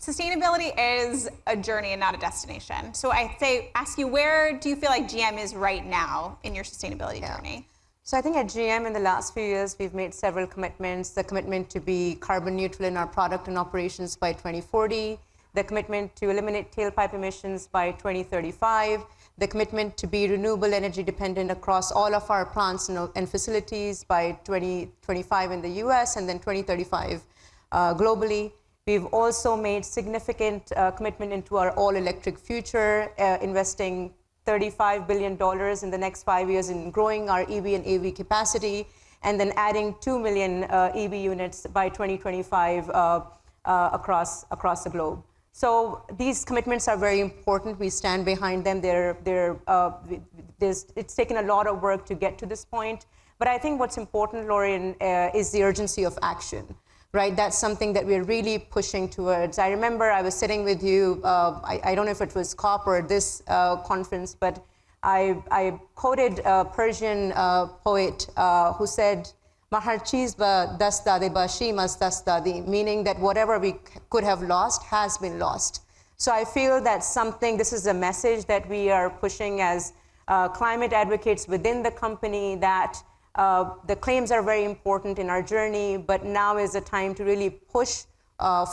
sustainability is a journey and not a destination. So I ask you, where do you feel like GM is right now in your sustainability journey? So I think at GM in the last few years, we've made several commitments. The commitment to be carbon neutral in our product and operations by 2040, the commitment to eliminate tailpipe emissions by 2035, the commitment to be renewable energy dependent across all of our plants and facilities by 2025 in the US and then 2035 globally. We've also made significant commitment into our all-electric future, investing $35 billion in the next 5 years in growing our EV and AV capacity, and then adding 2 million EV units by 2025 across the globe. So these commitments are very important. We stand behind them. It's taken a lot of work to get to this point. But I think what's important, Lauren, is the urgency of action. Right, that's something that we're really pushing towards. I remember I was sitting with you, I don't know if it was COP or this conference, but I quoted a Persian poet who said, "Mahar cheez ba dast dade ba shimas dast dadi," meaning that whatever we could have lost has been lost. So I feel that this is a message that we are pushing as climate advocates within the company, that the claims are very important in our journey, but now is the time to really push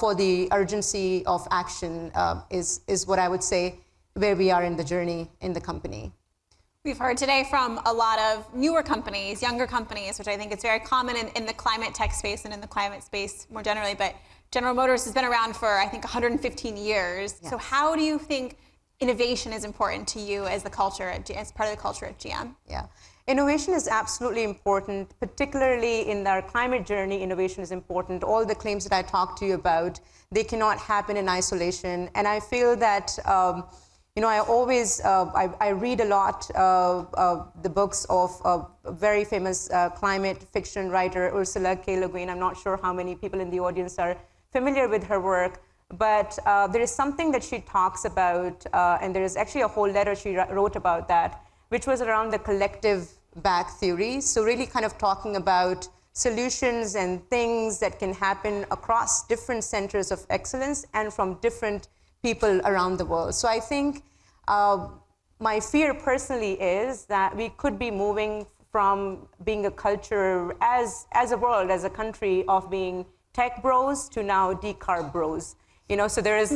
for the urgency of action is what I would say where we are in the journey in the company. We've heard today from a lot of newer companies, younger companies, which I think is very common in the climate tech space and in the climate space more generally, but General Motors has been around for, I think, 115 years. Yes. So how do you think innovation is important to you as the culture, as part of the culture at GM? Yeah. Innovation is absolutely important, particularly in our climate journey. Innovation is important. All the claims that I talked to you about, they cannot happen in isolation. And I feel that, I read a lot the books of a very famous climate fiction writer, Ursula K. Le Guin. I'm not sure how many people in the audience are familiar with her work, but there is something that she talks about, and there is actually a whole letter she wrote about that, which was around the collective back theory. So really kind of talking about solutions and things that can happen across different centers of excellence and from different people around the world. So I think my fear personally is that we could be moving from being a culture as a world, as a country, of being tech bros to now decarb bros. So there is,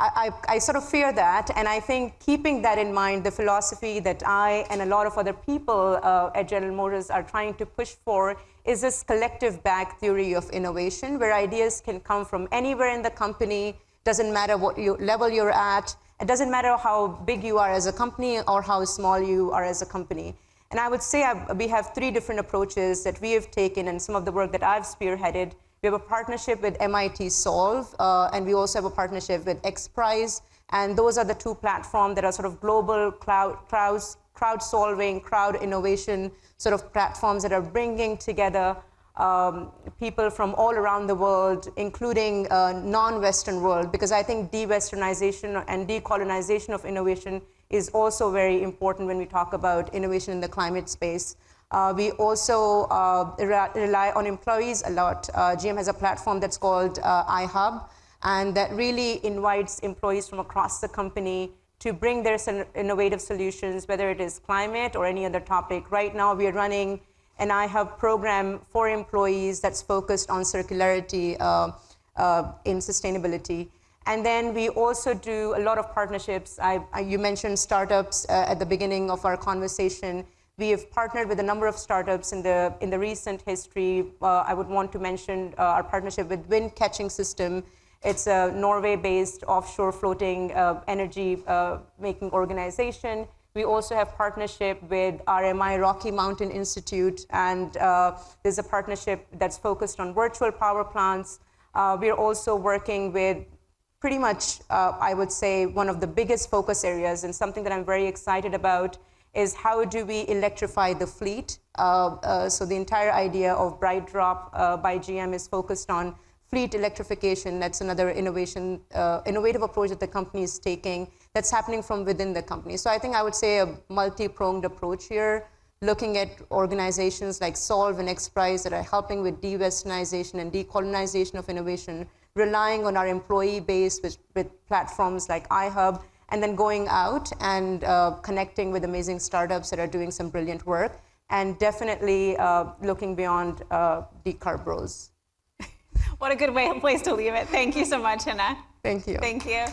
I sort of fear that, and I think keeping that in mind, the philosophy that I and a lot of other people at General Motors are trying to push for is this collective back theory of innovation, where ideas can come from anywhere in the company, doesn't matter what level you're at, it doesn't matter how big you are as a company or how small you are as a company. And I would say we have 3 different approaches that we have taken, and some of the work that I've spearheaded. We have a partnership with MIT Solve, and we also have a partnership with XPRIZE, and those are the 2 platforms that are sort of global crowd-solving, crowd innovation sort of platforms that are bringing together people from all around the world, including non-Western world, because I think de-Westernization and decolonization of innovation is also very important when we talk about innovation in the climate space. We also rely on employees a lot. GM has a platform that's called iHub, and that really invites employees from across the company to bring their innovative solutions, whether it is climate or any other topic. Right now, we are running an iHub program for employees that's focused on circularity in sustainability. And then we also do a lot of partnerships. You mentioned startups at the beginning of our conversation. We have partnered with a number of startups in the recent history. I would want to mention our partnership with Wind Catching System. It's a Norway-based offshore floating energy making organization. We also have partnership with RMI, Rocky Mountain Institute, and there's a partnership that's focused on virtual power plants. We're also working with pretty much, I would say, one of the biggest focus areas, and something that I'm very excited about, is how do we electrify the fleet? So the entire idea of Bright Drop by GM is focused on fleet electrification. That's another innovative approach that the company is taking that's happening from within the company. So I think I would say a multi-pronged approach here, looking at organizations like Solve and XPRIZE that are helping with de-Westernization and decolonization of innovation, relying on our employee base with platforms like iHub, and then going out and connecting with amazing startups that are doing some brilliant work, and definitely looking beyond decarb bros. What a good place to leave it. Thank you so much, Hina. Thank you. Thank you.